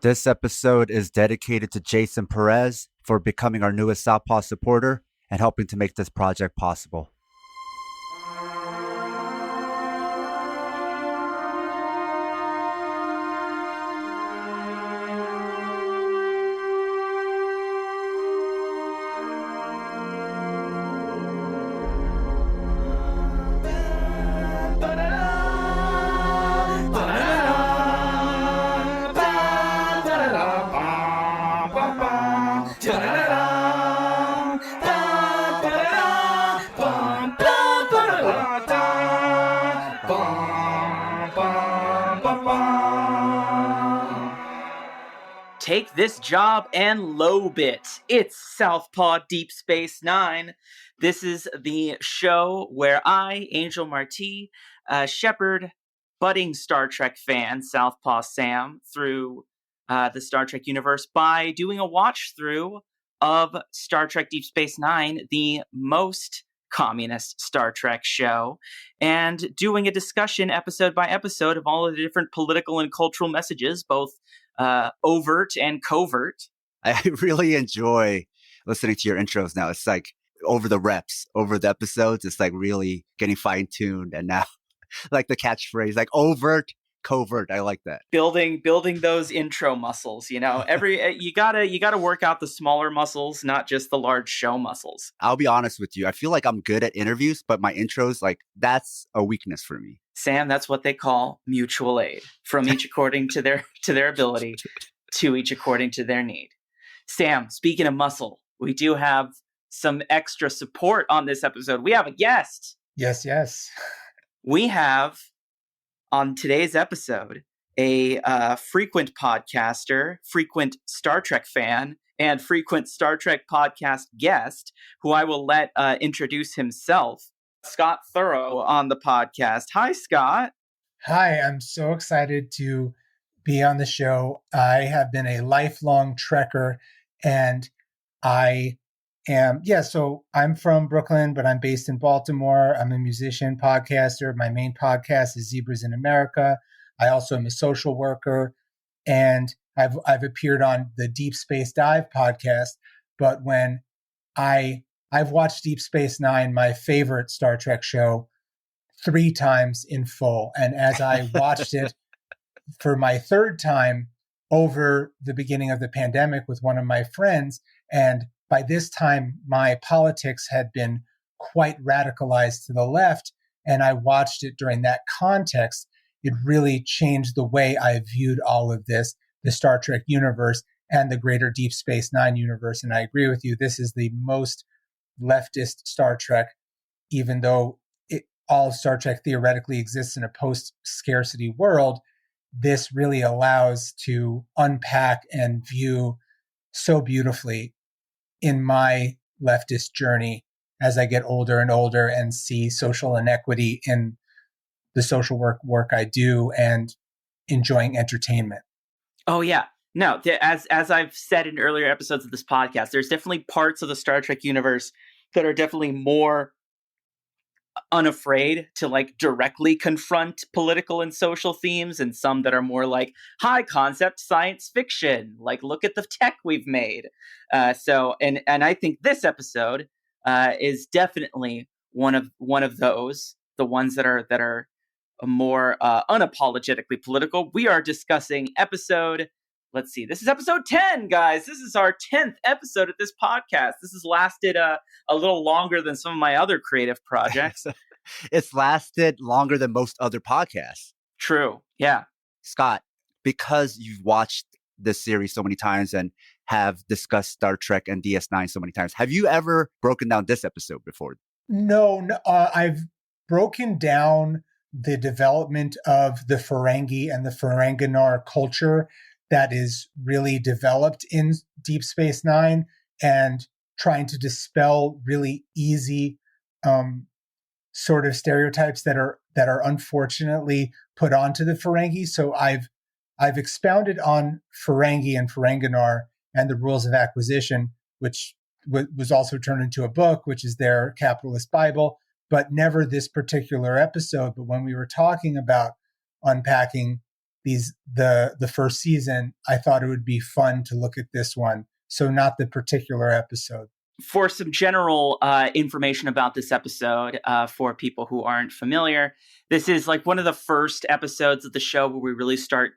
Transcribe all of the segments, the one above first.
This episode is dedicated to Jason Perez for becoming our newest Southpaw supporter and helping to make this project possible. Take this job and lobe it. It's Southpaw Deep Space Nine. This is the show where I, Angel Marti, shepherd budding Star Trek fan Southpaw Sam through the Star Trek universe by doing a watch through of Star Trek Deep Space Nine, the most communist Star Trek show, and doing a discussion episode by episode of all of the different political and cultural messages, both overt and covert. I really enjoy listening to your intros now. It's like over the reps, over the episodes, it's like really getting fine-tuned. And now like the catchphrase, like overt, covert. I like that. Building those intro muscles, you know. You gotta work out the smaller muscles, not just the large show muscles. I'll be honest with you. I feel like I'm good at interviews, but my intros, like that's a weakness for me. Sam, that's what they call mutual aid. From each according to their ability, to each according to their need. Sam, speaking of muscle, we do have some extra support on this episode. We have a guest. Yes. We have on today's episode a frequent podcaster, frequent Star Trek fan, and frequent Star Trek podcast guest who I will let introduce himself. Scott Thorough on the podcast. Hi, Scott. Hi, I'm so excited to be on the show. I have been a lifelong Trekker, and so I'm from Brooklyn, but I'm based in Baltimore. I'm a musician, podcaster. My main podcast is Zebras in America. I also am a social worker, and I've appeared on the Deep Space Dive podcast. But when I've watched Deep Space Nine, my favorite Star Trek show, 3 times in full. And as I watched it for my 3rd time over the beginning of the pandemic with one of my friends, and by this time, my politics had been quite radicalized to the left, and I watched it during that context, it really changed the way I viewed all of this, the Star Trek universe and the greater Deep Space Nine universe. And I agree with you, this is the most leftist Star Trek, even though all of Star Trek theoretically exists in a post-scarcity world. This really allows to unpack and view so beautifully in my leftist journey as I get older and older and see social inequity in the social work I do and enjoying entertainment. Oh, yeah. No, as I've said in earlier episodes of this podcast, there's definitely parts of the Star Trek universe that are definitely more unafraid to like directly confront political and social themes, and some that are more like high concept science fiction, like look at the tech we've made. So I think this episode is definitely one of those, the ones that are more unapologetically political. We are discussing episode. Let's see. This is episode 10, guys. This is our 10th episode of this podcast. This has lasted a little longer than some of my other creative projects. It's lasted longer than most other podcasts. True. Yeah. Scott, because you've watched this series so many times and have discussed Star Trek and DS9 so many times, have you ever broken down this episode before? No, I've broken down the development of the Ferengi and the Ferenginar culture that is really developed in Deep Space Nine, and trying to dispel really easy sort of stereotypes that are unfortunately put onto the Ferengi. So I've expounded on Ferengi and Ferenginar and the rules of acquisition, which was also turned into a book, which is their capitalist Bible, but never this particular episode. But when we were talking about unpacking the first season, I thought it would be fun to look at this one. So not the particular episode. For some general information about this episode, for people who aren't familiar, this is like one of the first episodes of the show where we really start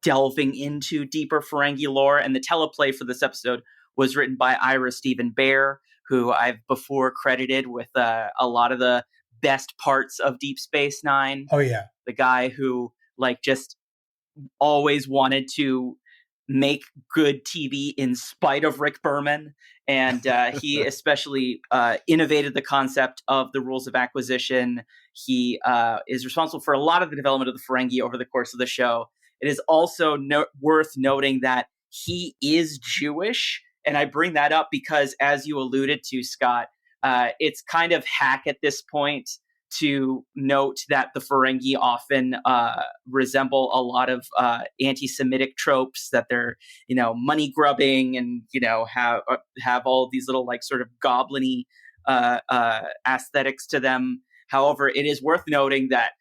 delving into deeper Ferengi lore. And the teleplay for this episode was written by Ira Stephen Bear, who I've before credited with a lot of the best parts of Deep Space Nine. Oh, yeah. The guy who like just always wanted to make good TV in spite of Rick Berman. And he especially innovated the concept of the rules of acquisition. He is responsible for a lot of the development of the Ferengi over the course of the show. It is also worth noting that he is Jewish. And I bring that up because, as you alluded to, Scott, it's kind of hack at this point to note that the Ferengi often resemble a lot of anti-Semitic tropes, that they're, money grubbing and, have all these little like sort of goblin-y aesthetics to them. However, it is worth noting that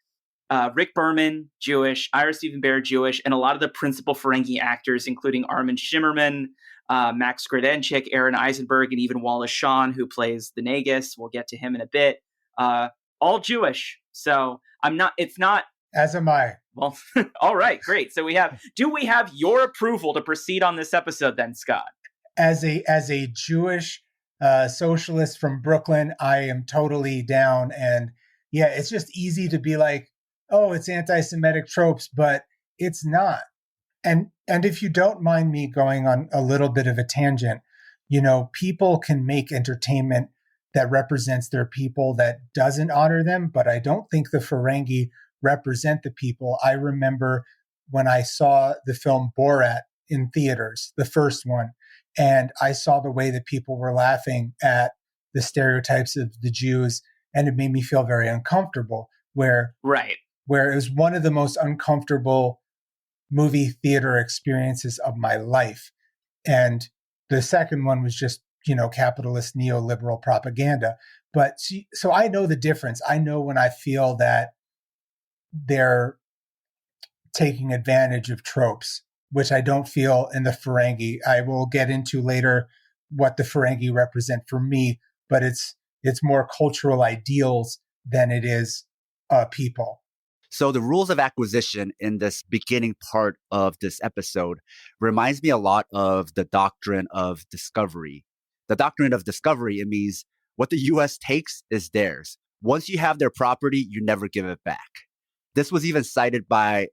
Rick Berman, Jewish, Ira Stephen Bear, Jewish, and a lot of the principal Ferengi actors, including Armin Shimmerman, Max Gradenchik, Aaron Eisenberg, and even Wallace Shawn, who plays the Nagus. We'll get to him in a bit. All Jewish. So it's not. As am I. Well, all right, great. So do we have your approval to proceed on this episode then, Scott? As a Jewish socialist from Brooklyn, I am totally down. And yeah, it's just easy to be like, oh, it's anti-Semitic tropes, but it's not. And if you don't mind me going on a little bit of a tangent, people can make entertainment that represents their people that doesn't honor them, but I don't think the Ferengi represent the people. I remember when I saw the film Borat in theaters, the first one, and I saw the way that people were laughing at the stereotypes of the Jews, and it made me feel very uncomfortable, where it was one of the most uncomfortable movie theater experiences of my life. And the second one was just, capitalist neoliberal propaganda. But so I know the difference. I know when I feel that they're taking advantage of tropes, which I don't feel in the Ferengi. I will get into later what the Ferengi represent for me, but it's more cultural ideals than it is people. So the rules of acquisition in this beginning part of this episode reminds me a lot of the doctrine of discovery. The doctrine of discovery, it means what the U.S. takes is theirs. Once you have their property, you never give it back. This was even cited by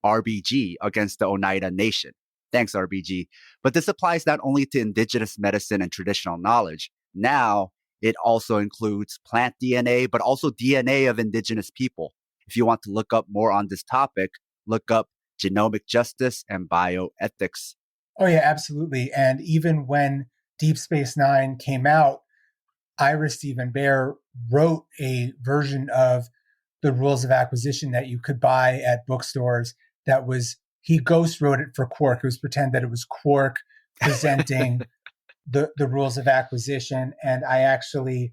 RBG against the Oneida Nation. Thanks, RBG. But this applies not only to indigenous medicine and traditional knowledge. Now, it also includes plant DNA, but also DNA of indigenous people. If you want to look up more on this topic, look up genomic justice and bioethics. Oh, yeah, absolutely. And even when Deep Space Nine came out, Ira Stephen Bear wrote a version of the rules of acquisition that you could buy at bookstores. He ghost wrote it for Quark. It was pretend that it was Quark presenting the rules of acquisition. And I actually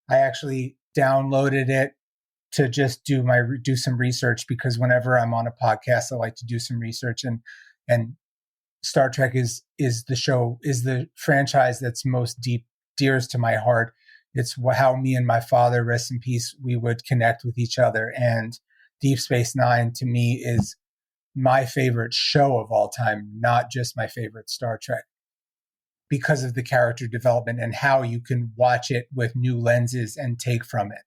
downloaded it to just do some research, because whenever I'm on a podcast, I like to do some research, and Star Trek is the franchise that's most dearest to my heart. It's how me and my father, rest in peace, we would connect with each other. And Deep Space Nine to me is my favorite show of all time, not just my favorite Star Trek, because of the character development and how you can watch it with new lenses and take from it.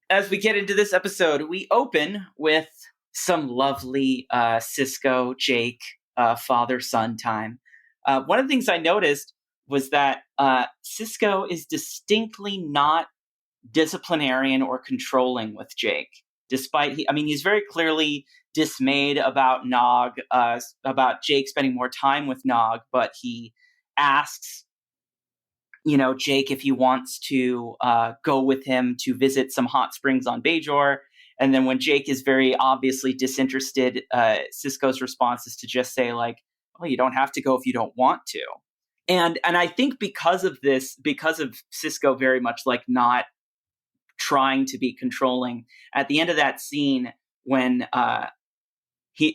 As we get into this episode, we open with some lovely Sisko, Jake, father-son time. One of the things I noticed was that Sisko is distinctly not disciplinarian or controlling with Jake. Despite, he's very clearly dismayed about Nog, about Jake spending more time with Nog, but he asks, Jake if he wants to go with him to visit some hot springs on Bajor. And then when Jake is very obviously disinterested, Sisko's response is to just say, like, well, you don't have to go if you don't want to. And I think because of Sisko very much like not trying to be controlling, at the end of that scene when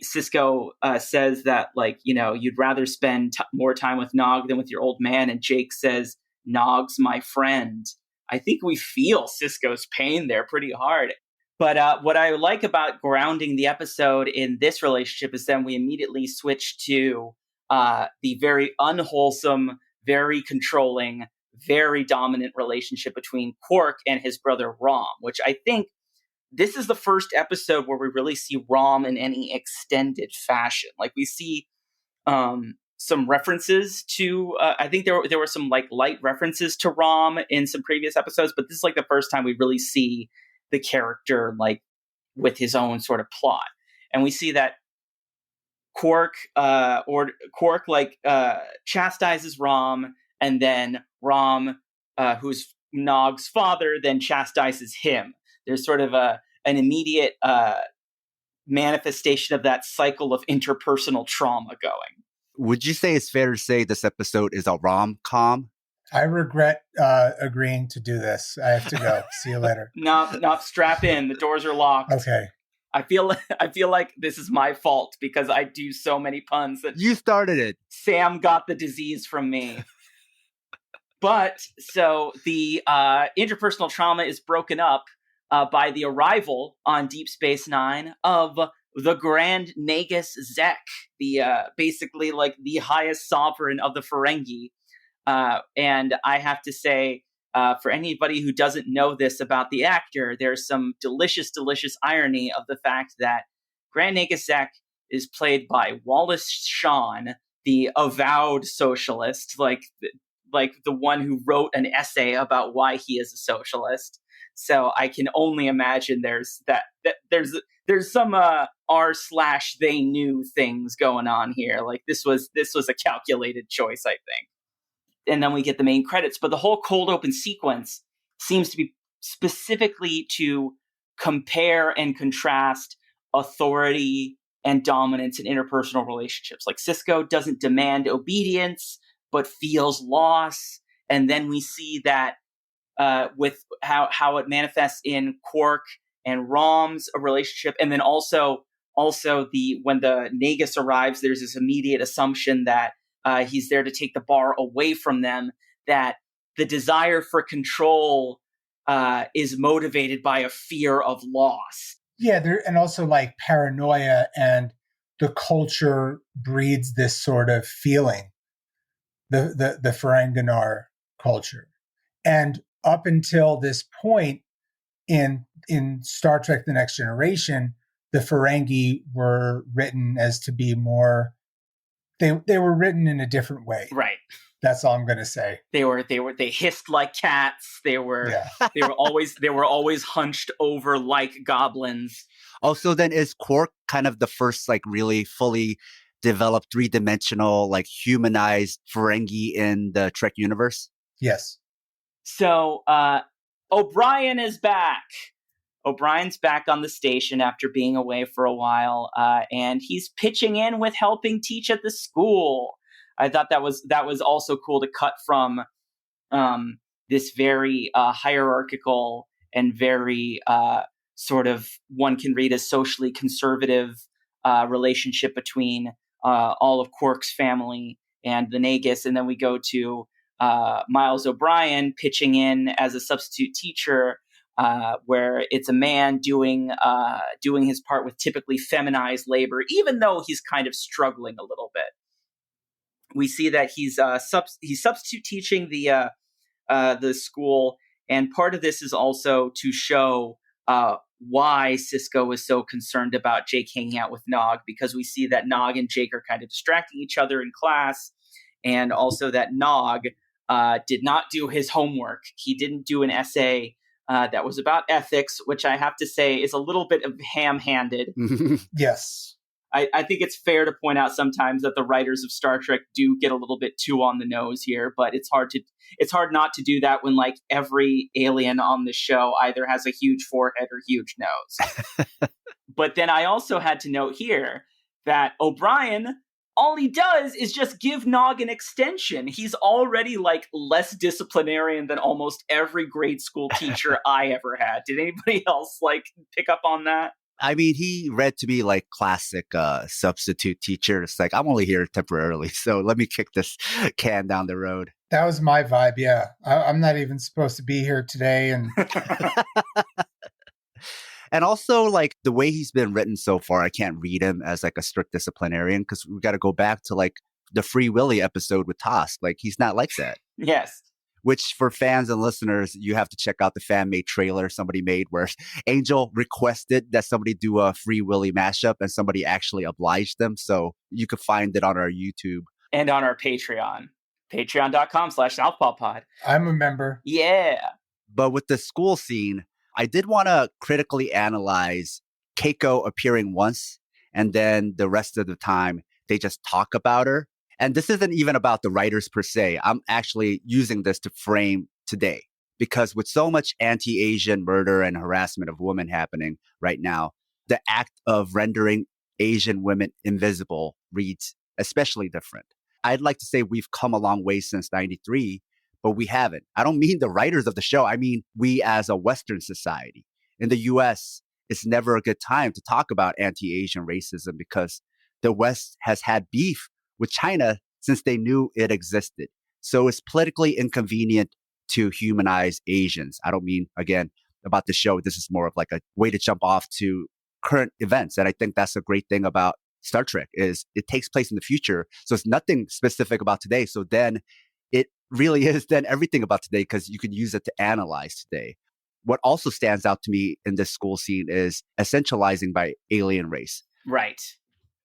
Cisco says that, like, you'd rather spend more time with Nog than with your old man. And Jake says, Nog's my friend. I think we feel Cisco's pain there pretty hard. But what I like about grounding the episode in this relationship is then we immediately switch to the very unwholesome, very controlling, very dominant relationship between Quark and his brother Rom, which I think this is the first episode where we really see Rom in any extended fashion. Like, we see some references to, I think there were some like light references to Rom in some previous episodes, but this is like the first time we really see the character like with his own sort of plot. And we see that Quark chastises Rom, and then Rom, who's Nog's father, then chastises him. There's sort of an immediate manifestation of that cycle of interpersonal trauma going. Would you say it's fair to say this episode is a rom-com? I regret agreeing to do this. I have to go. See you later. No, strap in. The doors are locked. Okay. I feel like this is my fault because I do so many puns that you started it. Sam got the disease from me. But so the interpersonal trauma is broken up by the arrival on Deep Space Nine of the Grand Nagus Zek, the basically like the highest sovereign of the Ferengi. And I have to say, for anybody who doesn't know this about the actor, there's some delicious, delicious irony of the fact that Grand Nagus Zek is played by Wallace Shawn, the avowed socialist, like the one who wrote an essay about why he is a socialist. So I can only imagine there's some r/they knew things going on here. Like this was a calculated choice, I think. And then we get the main credits. But the whole cold open sequence seems to be specifically to compare and contrast authority and dominance in interpersonal relationships. Like Cisco doesn't demand obedience, but feels loss. And then we see that with how it manifests in Quark and Rom's relationship. And then also when the Nagus arrives, there's this immediate assumption that he's there to take the bar away from them, that the desire for control is motivated by a fear of loss. Yeah, and also like paranoia, and the culture breeds this sort of feeling, the Ferenginar culture. And up until this point in Star Trek The Next Generation, the Ferengi were written as to be more, they were written in a different way. Right. That's all I'm going to say. They hissed like cats. They were always hunched over like goblins. Also, then is Quark kind of the first like really fully developed three-dimensional like humanized Ferengi in the Trek universe? Yes. So O'Brien is back. O'Brien's back on the station after being away for a while, and he's pitching in with helping teach at the school. I thought that was also cool to cut from this very hierarchical and very sort of, one can read as socially conservative relationship between all of Quark's family and the Nagus, and then we go to Miles O'Brien pitching in as a substitute teacher, where it's a man doing his part with typically feminized labor, even though he's kind of struggling a little bit. We see that he's substitute teaching the school, and part of this is also to show why Cisco is so concerned about Jake hanging out with Nog, because we see that Nog and Jake are kind of distracting each other in class, and also that Nog did not do his homework. He didn't do an essay that was about ethics, which I have to say is a little bit of ham-handed. Yes. I think it's fair to point out sometimes that the writers of Star Trek do get a little bit too on the nose here, but it's hard not to do that when like every alien on the show either has a huge forehead or huge nose. But then I also had to note here that O'Brien, all he does is just give Nog an extension. He's already like less disciplinarian than almost every grade school teacher I ever had. Did anybody else like pick up on that? I mean, he read to me like classic substitute teacher. It's like, I'm only here temporarily, so let me kick this can down the road. That was my vibe. Yeah. I'm not even supposed to be here today. And And also, like, the way he's been written so far, I can't read him as like a strict disciplinarian because we got to go back to like the Free Willy episode with Tosk. Like, he's not like that. Yes. Which for fans and listeners, you have to check out the fan-made trailer somebody made where Angel requested that somebody do a Free Willy mashup and somebody actually obliged them. So you could find it on our YouTube. And on our Patreon, patreon.com/southpawpod. I'm a member. Yeah. But with the school scene, I did want to critically analyze Keiko appearing once and then the rest of the time they just talk about her. And this isn't even about the writers per se. I'm actually using this to frame today because with so much anti-Asian murder and harassment of women happening right now, the act of rendering Asian women invisible reads especially different. I'd like to say we've come a long way since 93, but we haven't. I don't mean the writers of the show. I mean, we as a Western society. In the US, it's never a good time to talk about anti-Asian racism because the West has had beef with China since they knew it existed. So it's politically inconvenient to humanize Asians. I don't mean, again, about the show. This is more of like a way to jump off to current events. And I think that's a great thing about Star Trek is it takes place in the future. So it's nothing specific about today. So then it really is then everything about today because you can use it to analyze today. What also stands out to me in this school scene is essentializing by alien race. Right.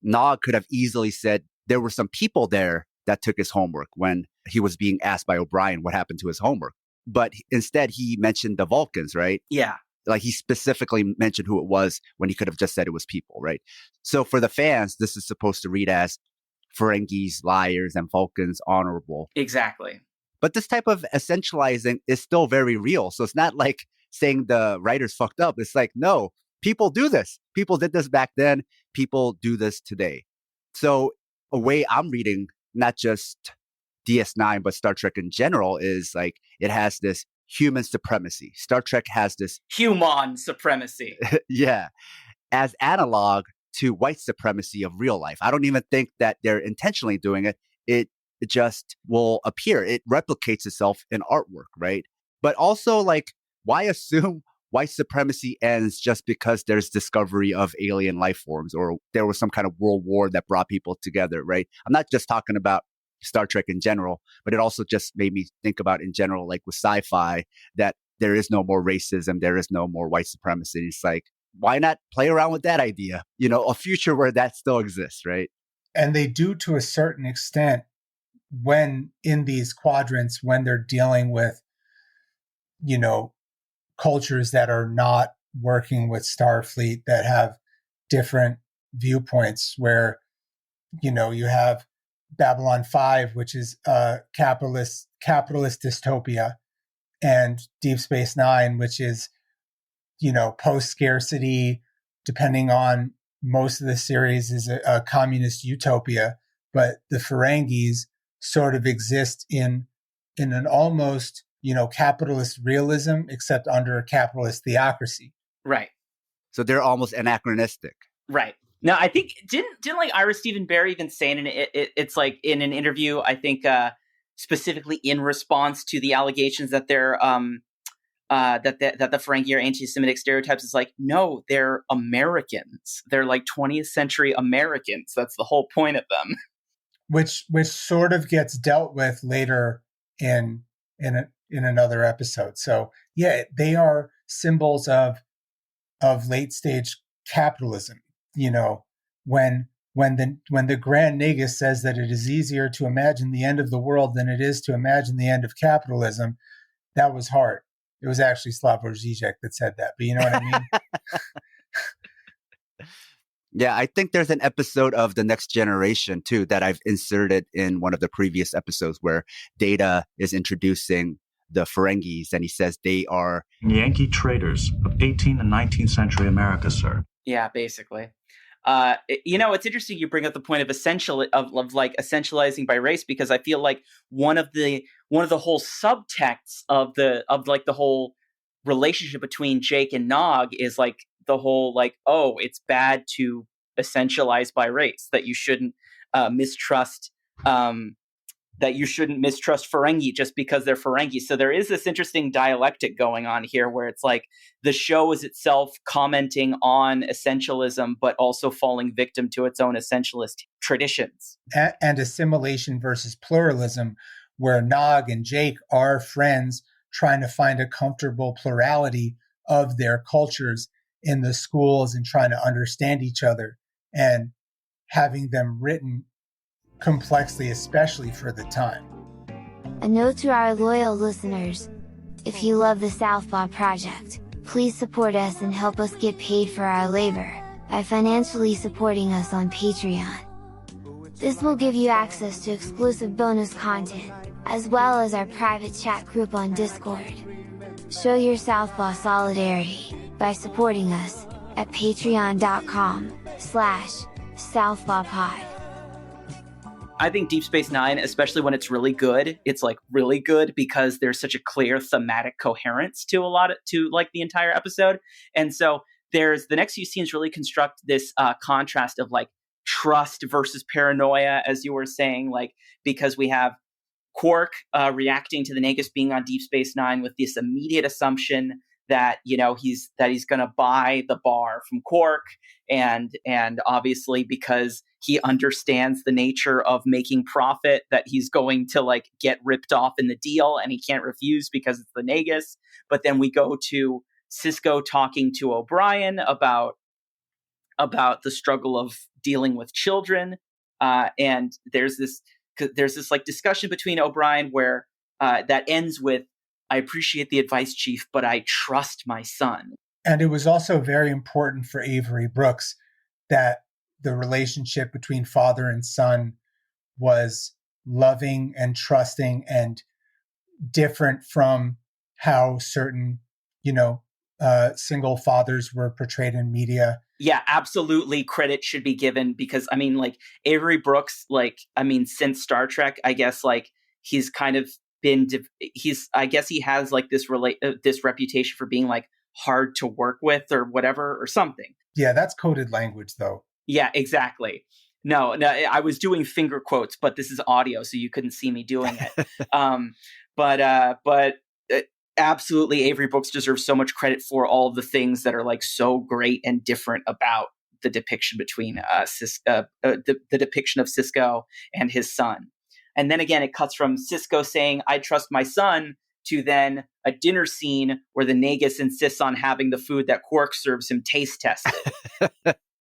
Nog could have easily said there were some people there that took his homework when he was being asked by O'Brien what happened to his homework. But instead, he mentioned the Vulcans, right? Yeah. Like he specifically mentioned who it was when he could have just said it was people, right? So for the fans, this is supposed to read as Ferengis, liars, and Vulcans, honorable. Exactly. But this type of essentializing is still very real. So it's not like saying the writers fucked up. It's like, no, people do this. People did this back then. People do this today. So a way I'm reading, not just DS9, but Star Trek in general, is like it has this human supremacy. Star Trek has this human supremacy. yeah, as analog to white supremacy of real life. I don't even think that they're intentionally doing it. It just will appear. It replicates itself in artwork, right? But also, like, why assume white supremacy ends just because there's discovery of alien life forms or there was some kind of world war that brought people together, right? I'm not just talking about Star Trek in general, but it also just made me think about in general, like with sci-fi, that there is no more racism, there is no more white supremacy. It's like, why not play around with that idea? You know, a future where that still exists, right? And they do to a certain extent when in these quadrants, when they're dealing with, you know, cultures that are not working with Starfleet, that have different viewpoints, where, you know, you have Babylon 5, which is a capitalist dystopia, and Deep Space Nine, which is, you know, post-scarcity, depending on most of the series, is a communist utopia. But the Ferengis sort of exist in an almost, you know, capitalist realism, except under a capitalist theocracy. Right. So they're almost anachronistic. Right. Now, I think didn't like Ira Stephen Barry even say in it's like in an interview, I think specifically in response to the allegations that they're that the Ferengi are anti-Semitic stereotypes, is like, no, they're Americans. They're like 20th century Americans. That's the whole point of them. Which sort of gets dealt with later in another episode. So yeah, they are symbols of late stage capitalism. You know, when the Grand Nagus says that it is easier to imagine the end of the world than it is to imagine the end of capitalism, that was hard. It was actually Slavoj Žižek that said that, but you know what I mean? Yeah, I think there's an episode of The Next Generation, too, that I've inserted in one of the previous episodes where Data is introducing the Ferengis, and he says they are Yankee traders of 18th and 19th century America, sir. Yeah, basically. You know, it's interesting you bring up the point of like essentializing by race, because I feel like one of the whole subtexts of the whole relationship between Jake and Nog is like the whole like, oh, it's bad to essentialize by race, that you shouldn't mistrust Ferengi just because they're Ferengi. So there is this interesting dialectic going on here where it's like the show is itself commenting on essentialism, but also falling victim to its own essentialist traditions. And assimilation versus pluralism, where Nog and Jake are friends trying to find a comfortable plurality of their cultures in the schools and trying to understand each other, and having them written complexly, especially for the time. A note to our loyal listeners: if you love the Southpaw Project, please support us and help us get paid for our labor by financially supporting us on Patreon. This will give you access to exclusive bonus content, as well as our private chat group on Discord. Show your Southpaw solidarity by supporting us at patreon.com/southpawpod. I think Deep Space Nine, especially when it's really good, it's like really good because there's such a clear thematic coherence to like the entire episode. And so there's the next few scenes really construct this contrast of like trust versus paranoia, as you were saying, like, because we have Quark reacting to the Nagus being on Deep Space Nine with this immediate assumption that, you know, he's going to buy the bar from Quark, and obviously because he understands the nature of making profit, that he's going to like get ripped off in the deal, and he can't refuse because it's the Nagus. But then we go to Sisko talking to O'Brien about the struggle of dealing with children, and there's this like discussion between O'Brien where that ends with, "I appreciate the advice, Chief, but I trust my son." And it was also very important for Avery Brooks that the relationship between father and son was loving and trusting and different from how certain, single fathers were portrayed in media. Yeah, absolutely. Credit should be given because, I mean, like Avery Brooks, like, I mean, since Star Trek, I guess, like he's kind of been, I guess he has like this reputation for being like hard to work with or whatever or something. Yeah, that's coded language though. Yeah, exactly. No, I was doing finger quotes, but this is audio, so you couldn't see me doing it. But absolutely, Avery Brooks deserves so much credit for all of the things that are like so great and different about the depiction between the depiction of Sisko and his son. And then again, it cuts from Sisko saying, "I trust my son," to then a dinner scene where the Nagus insists on having the food that Quark serves him taste tested.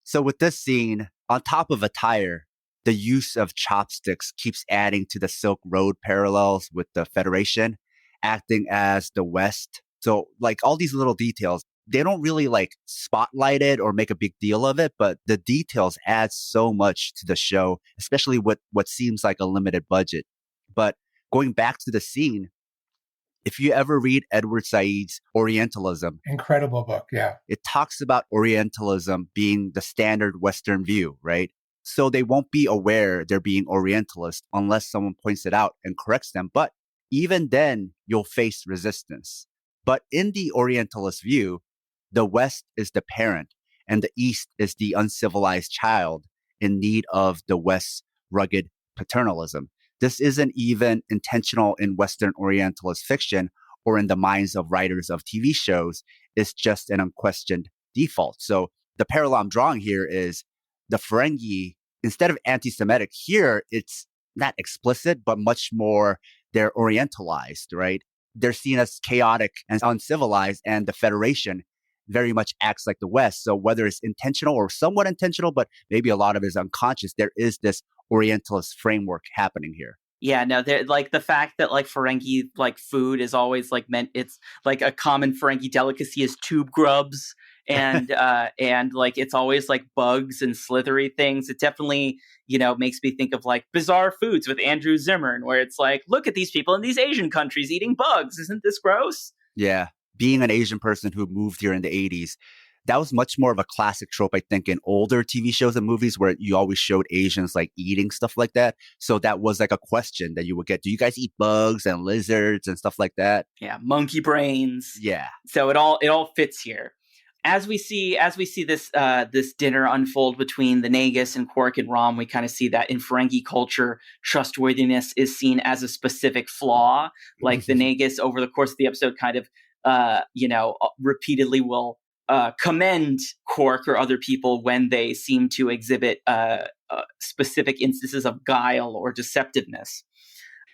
So with this scene, on top of attire, the use of chopsticks keeps adding to the Silk Road parallels with the Federation, acting as the West. So like all these little details, they don't really like spotlight it or make a big deal of it, but the details add so much to the show, especially with what seems like a limited budget. But going back to the scene, if you ever read Edward Said's Orientalism, incredible book, yeah. It talks about Orientalism being the standard Western view, right? So they won't be aware they're being Orientalist unless someone points it out and corrects them. But even then, you'll face resistance. But in the Orientalist view, the West is the parent and the East is the uncivilized child in need of the West's rugged paternalism. This isn't even intentional in Western Orientalist fiction or in the minds of writers of TV shows. It's just an unquestioned default. So the parallel I'm drawing here is the Ferengi, instead of anti-Semitic, here it's not explicit, but much more they're Orientalized, right? They're seen as chaotic and uncivilized, and the Federation very much acts like the West. So whether it's intentional or somewhat intentional, but maybe a lot of it is unconscious, there is this Orientalist framework happening here. Yeah, no, they're like the fact that like Ferengi like food is always like meant, it's like a common Ferengi delicacy is tube grubs and like it's always like bugs and slithery things. It definitely, makes me think of like Bizarre Foods with Andrew Zimmern, where it's like, look at these people in these Asian countries eating bugs. Isn't this gross? Yeah. Being an Asian person who moved here in the 80s, that was much more of a classic trope, I think, in older TV shows and movies where you always showed Asians like eating stuff like that. So that was like a question that you would get. Do you guys eat bugs and lizards and stuff like that? Yeah, monkey brains. Yeah. So it all fits here. as we see this this dinner unfold between the Nagus and Quark and Rom, we kind of see that in Ferengi culture, trustworthiness is seen as a specific flaw. Like the Nagus, over the course of the episode, kind of repeatedly will commend Quark or other people when they seem to exhibit specific instances of guile or deceptiveness.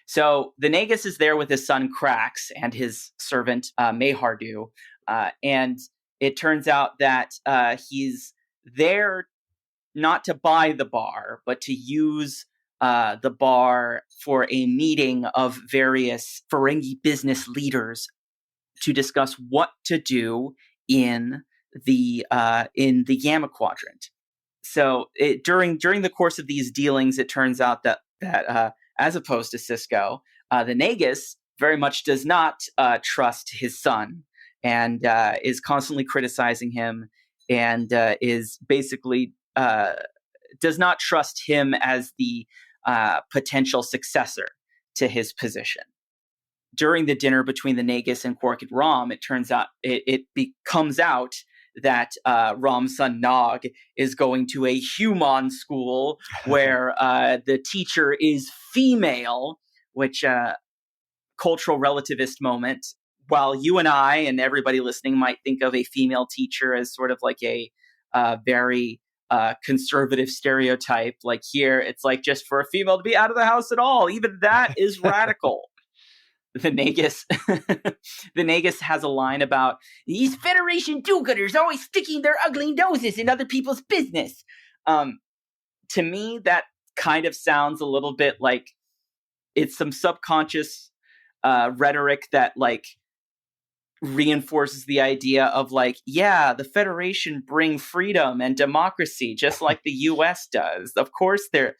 So the Nagus is there with his son Krax and his servant Mayhardu, and it turns out that he's there not to buy the bar, but to use the bar for a meeting of various Ferengi business leaders to discuss what to do in the Gamma Quadrant. So during the course of these dealings, it turns out that as opposed to Sisko, the Nagus very much does not trust his son and is constantly criticizing him and is basically does not trust him as the potential successor to his position. During the dinner between the Nagus and Quark and Rom, it turns out it comes out that Rom's son Nog is going to a human school where the teacher is female, which cultural relativist moment. While you and I and everybody listening might think of a female teacher as sort of like a very conservative stereotype, like here it's like just for a female to be out of the house at all, even that is radical. The Nagus has a line about these Federation do-gooders always sticking their ugly noses in other people's business. To me, that kind of sounds a little bit like it's some subconscious rhetoric that like reinforces the idea of like, yeah, the Federation bring freedom and democracy just like the US does. Of course the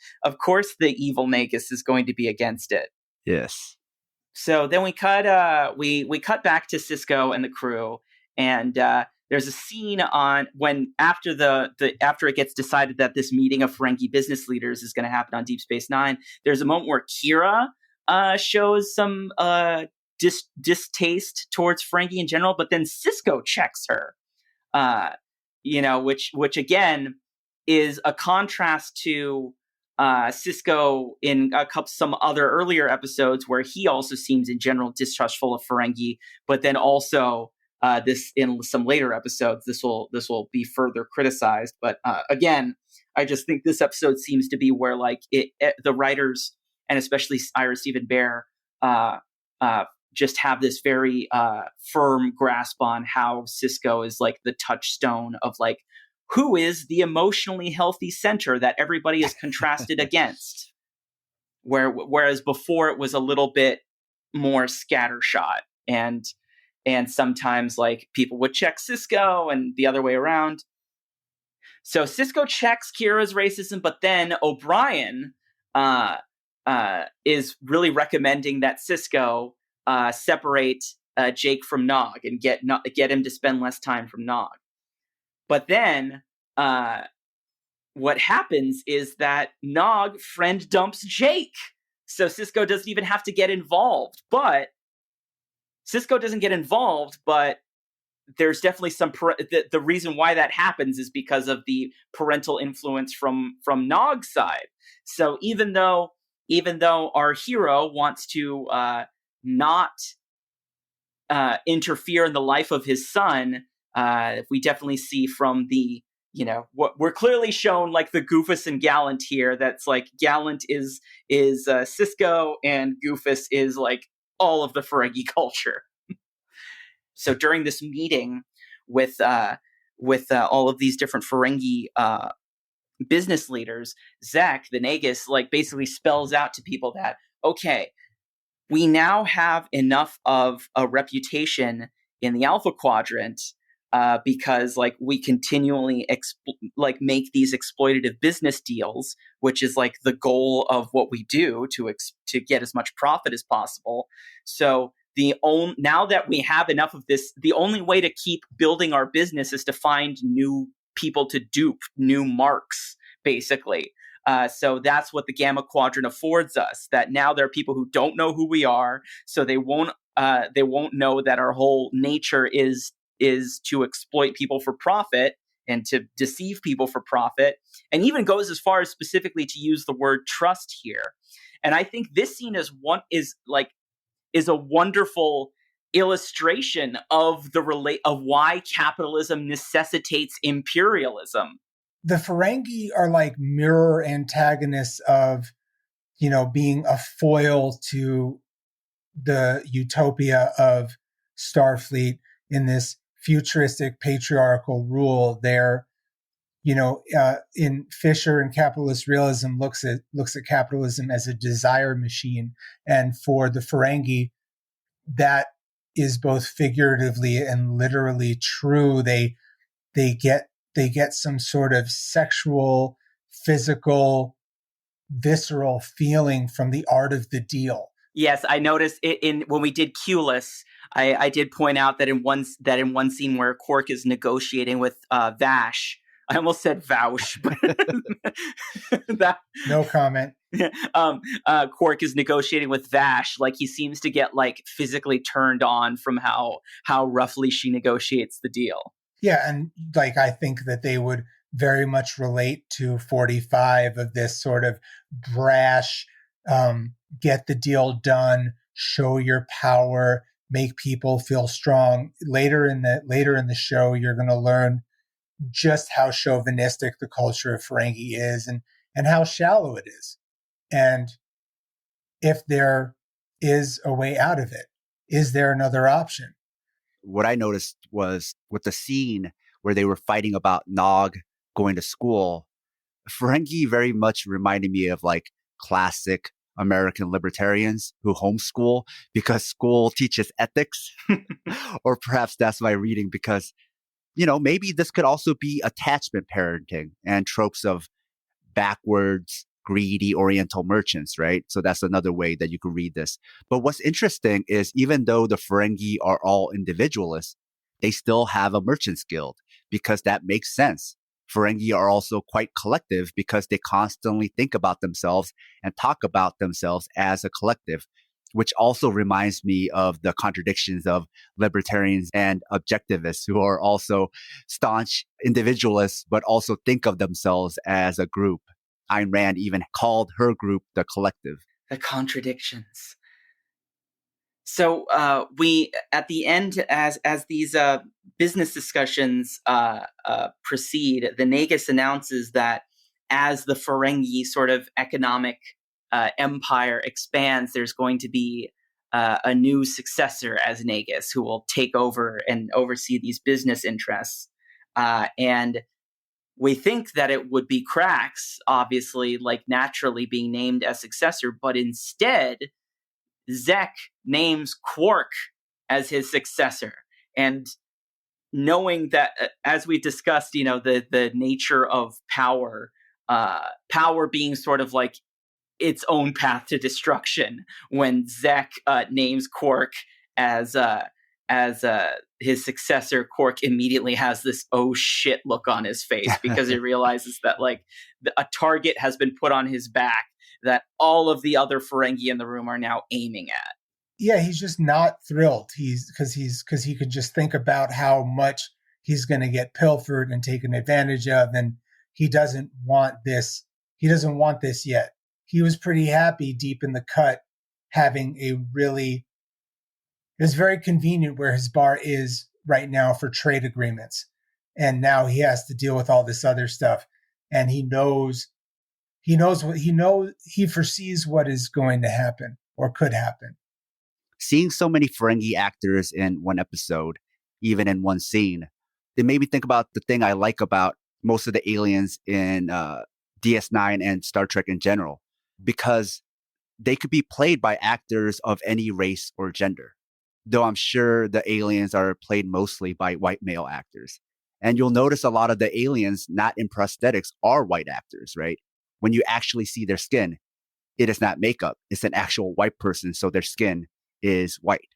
evil Nagus is going to be against it. Yes. So then we cut we cut back to Sisko and the crew, and there's a scene on when after after it gets decided that this meeting of Ferengi business leaders is going to happen on Deep Space Nine. There's a moment where Kira shows some distaste towards Ferengi in general, but then Sisko checks her, which again is a contrast to Sisko in some other earlier episodes where he also seems in general distrustful of Ferengi, but then also this in some later episodes this will be further criticized. But again, I just think this episode seems to be where like the writers and especially Ira Steven Behr just have this very firm grasp on how Sisko is like the touchstone of like who is the emotionally healthy center that everybody is contrasted against. Whereas before it was a little bit more scattershot and sometimes like people would check Sisko and the other way around. So Sisko checks Kira's racism, but then O'Brien is really recommending that Sisko separate Jake from Nog and get him to spend less time from Nog. But then what happens is that Nog friend dumps Jake. So Sisko doesn't even have to get involved. But Sisko doesn't get involved, but there's definitely some the reason why that happens is because of the parental influence from Nog's side. So even though our hero wants to not interfere in the life of his son, we definitely see from the what we're clearly shown like the Goofus and Gallant here. That's like Gallant is Sisko and Goofus is like all of the Ferengi culture. So during this meeting with all of these different Ferengi business leaders, Zek, the Nagus, like basically spells out to people that, okay, we now have enough of a reputation in the Alpha Quadrant because like we continually make these exploitative business deals, which is like the goal of what we do to get as much profit as possible. So now that we have enough of this, the only way to keep building our business is to find new people to dupe, new marks, basically. So that's what the Gamma Quadrant affords us, that now there are people who don't know who we are, so they won't know that our whole nature is is to exploit people for profit and to deceive people for profit, and even goes as far as specifically to use the word trust here. And I think this scene is a wonderful illustration of of why capitalism necessitates imperialism. The Ferengi are like mirror antagonists of, being a foil to the utopia of Starfleet in this futuristic patriarchal rule. They're, in Fisher and Capitalist Realism looks at capitalism as a desire machine, and for the Ferengi, that is both figuratively and literally true. They get some sort of sexual, physical, visceral feeling from the art of the deal. Yes, I noticed it in when we did Q-less. I did point out that in one scene where Quark is negotiating with Vash, I almost said Vaush, but that no comment. Quark is negotiating with Vash, like he seems to get like physically turned on from how roughly she negotiates the deal. Yeah, and like I think that they would very much relate to 45 of this sort of brash, get the deal done, show your power, make people feel strong. Later in the show, you're going to learn just how chauvinistic the culture of Ferengi is and how shallow it is. And if there is a way out of it, is there another option? What I noticed was with the scene where they were fighting about Nog going to school, Ferengi very much reminded me of like classic American libertarians who homeschool because school teaches ethics. Or perhaps that's my reading because, maybe this could also be attachment parenting and tropes of backwards, greedy Oriental merchants, right? So that's another way that you could read this. But what's interesting is even though the Ferengi are all individualists, they still have a merchant's guild because that makes sense. Ferengi are also quite collective because they constantly think about themselves and talk about themselves as a collective, which also reminds me of the contradictions of libertarians and objectivists who are also staunch individualists, but also think of themselves as a group. Ayn Rand even called her group the collective. The contradictions. So we, at the end, as these business discussions proceed, the Nagus announces that as the Ferengi sort of economic empire expands, there's going to be a new successor as Nagus who will take over and oversee these business interests. And we think that it would be Krax, obviously, like naturally being named as successor, but instead, Zek names Quark as his successor. And knowing that, as we discussed, the nature of power, power being sort of like its own path to destruction, when Zek names Quark as his successor, Quark immediately has this oh shit look on his face because he realizes that like a target has been put on his back that all of the other Ferengi in the room are now aiming at. Yeah, he's just not thrilled. Because he could just think about how much he's going to get pilfered and taken advantage of, and he doesn't want this. He doesn't want this yet. He was pretty happy deep in the cut having it's very convenient where his bar is right now for trade agreements. And now he has to deal with all this other stuff. And he foresees what is going to happen or could happen. Seeing so many Ferengi actors in one episode, even in one scene, it made me think about the thing I like about most of the aliens in DS9 and Star Trek in general, because they could be played by actors of any race or gender. Though I'm sure the aliens are played mostly by white male actors. And you'll notice a lot of the aliens not in prosthetics are white actors, right? When you actually see their skin, it is not makeup. It's an actual white person, so their skin is white.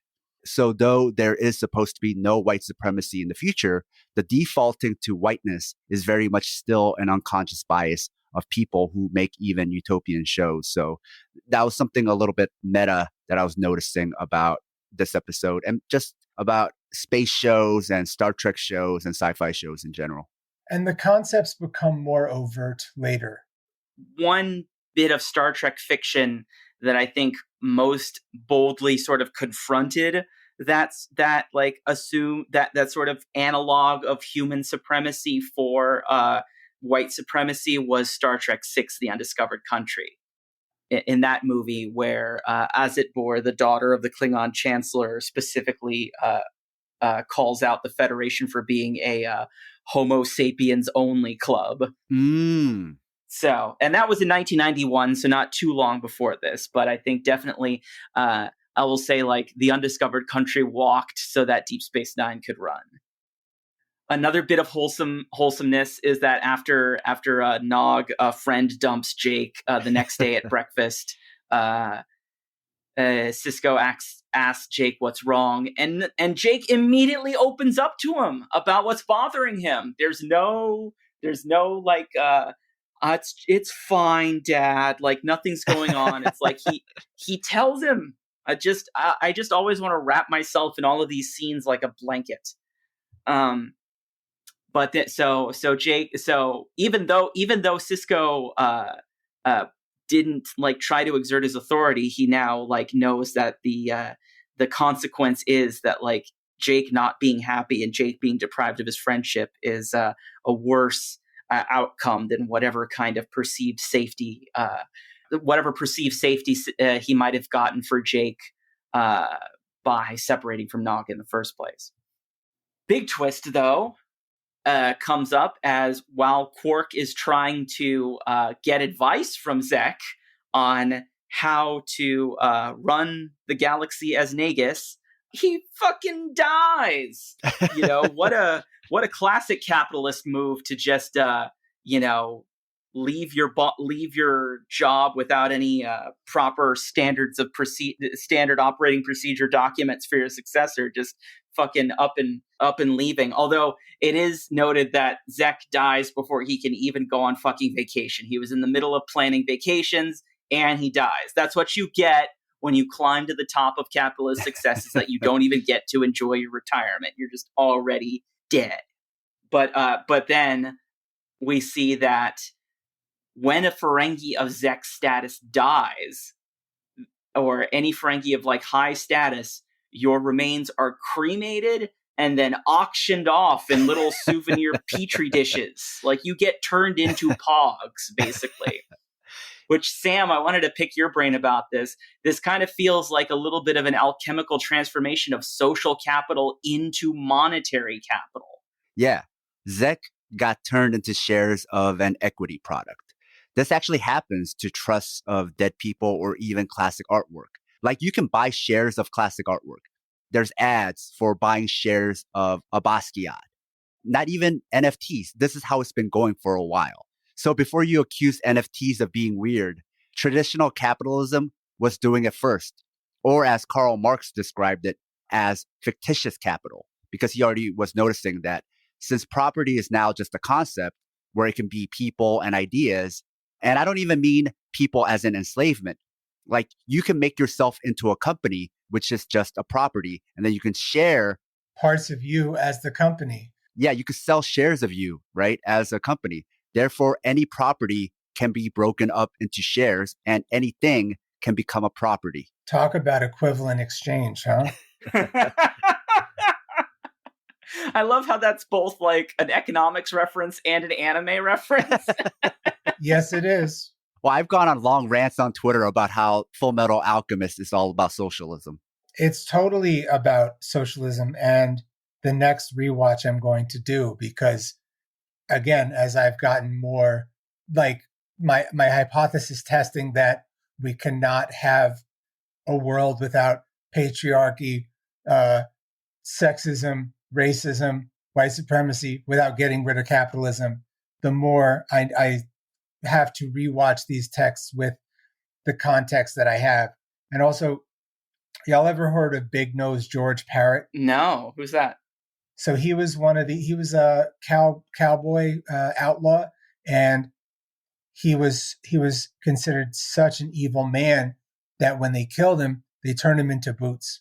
So though there is supposed to be no white supremacy in the future, the defaulting to whiteness is very much still an unconscious bias of people who make even utopian shows. So that was something a little bit meta that I was noticing about this episode and just about space shows and Star Trek shows and sci-fi shows in general. And the concepts become more overt later. One bit of Star Trek fiction that I think most boldly sort of confronted that sort of analog of human supremacy for white supremacy was Star Trek VI: The Undiscovered Country. In that movie, where Azitbor, the daughter of the Klingon Chancellor, specifically calls out the Federation for being a Homo sapiens only club. Mm. So, and that was in 1991, so not too long before this. But I think definitely, I will say, like, the Undiscovered Country walked so that Deep Space Nine could run. Another bit of wholesomeness is that after Nog, a friend dumps Jake the next day at breakfast, Sisko asks Jake what's wrong, and Jake immediately opens up to him about what's bothering him. There's no like it's fine, Dad. Like, nothing's going on. It's like he tells him. I just always want to wrap myself in all of these scenes like a blanket. But so even though Sisko didn't like try to exert his authority, he now like knows that the consequence is that like Jake not being happy and Jake being deprived of his friendship is a worse outcome than whatever kind of perceived safety he might have gotten for Jake by separating from Nog in the first place. Big twist, though, comes up as while Quark is trying to get advice from Zek on how to run the galaxy as Nagus, he fucking dies. You know, what a classic capitalist move to just leave your job without any proper standard operating procedure documents for your successor. Just fucking up and leaving. Although it is noted that Zek dies before he can even go on fucking vacation. He was in the middle of planning vacations and he dies. That's what you get when you climb to the top of capitalist success, is that you don't even get to enjoy your retirement. You're just already dead. But then we see that when a Ferengi of Zek's status dies, or any Ferengi of like high status, your remains are cremated and then auctioned off in little souvenir petri dishes. Like, you get turned into pogs, basically. Which, Sam, I wanted to pick your brain about this. This kind of feels like a little bit of an alchemical transformation of social capital into monetary capital. Yeah. Zek got turned into shares of an equity product. This actually happens to trusts of dead people or even classic artwork. Like, you can buy shares of classic artwork. There's ads for buying shares of a Basquiat. Not even NFTs. This is how it's been going for a while. So before you accuse NFTs of being weird, traditional capitalism was doing it first. Or as Karl Marx described it, as fictitious capital, because he already was noticing that since property is now just a concept where it can be people and ideas, and I don't even mean people as in enslavement. Like, you can make yourself into a company, which is just a property, and then you can share parts of you as the company. Yeah, you could sell shares of you, right, as a company. Therefore, any property can be broken up into shares and anything can become a property. Talk about equivalent exchange, huh? I love how that's both like an economics reference and an anime reference. Yes, it is. Well, I've gone on long rants on Twitter about how Full Metal Alchemist is all about socialism. It's totally about socialism, and the next rewatch I'm going to do, because again, as I've gotten more like my hypothesis testing that we cannot have a world without patriarchy, sexism, racism, white supremacy without getting rid of capitalism, the more I have to rewatch these texts with the context that I have. And also, y'all ever heard of Big Nose George Parrott? No, who's that? So he was a cowboy outlaw, and he was considered such an evil man that when they killed him, they turned him into boots.